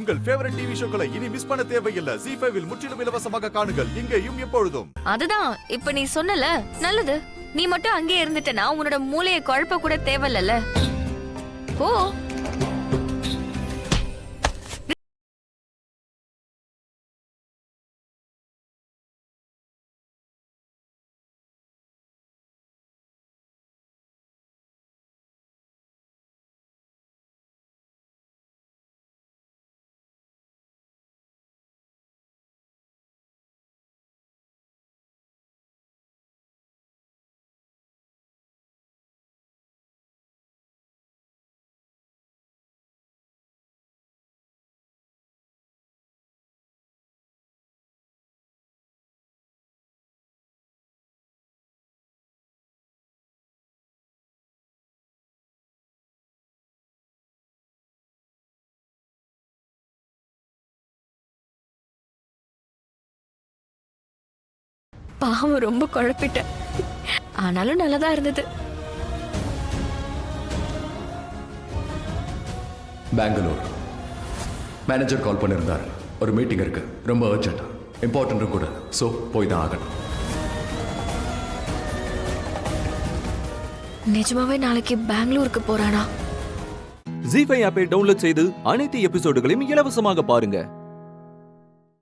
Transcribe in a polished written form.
உங்கள் favourite TV ஷோக்களை இனி miss பண்ண தேவையில்லை. ZEE5 இல் முற்றிலும் இலவசமாக காணுங்கள், இங்கேயும் எப்பொழுதும். அதுதான் இப்ப நீ சொன்னல, நல்லது. நீ மட்டும் அங்கே இருந்துட்டனா உன்னோட மூளையை குழப்ப கூட தேவையில்ல. போ. பாவம், ரொம்ப குழப்பிட்ட. ஆனாலும் நல்லதா இருந்தது. பெங்களூர் மேனேஜர் கால் பண்ணியிருந்தார். ஒரு மீட்டிங் இருக்கு, ரொம்ப அர்ஜென்ட், இம்பார்ட்டன்ட்டும் கூட. ஸோ போய் தான் ஆகணும். நிஜமாவே நாளைக்கு பெங்களூருக்கு போறானா? ZEE5 ஆப்பை டவுன்லோட் செய்து அனைத்து எபிசோடுகளையும் இலவசமாக பாருங்க.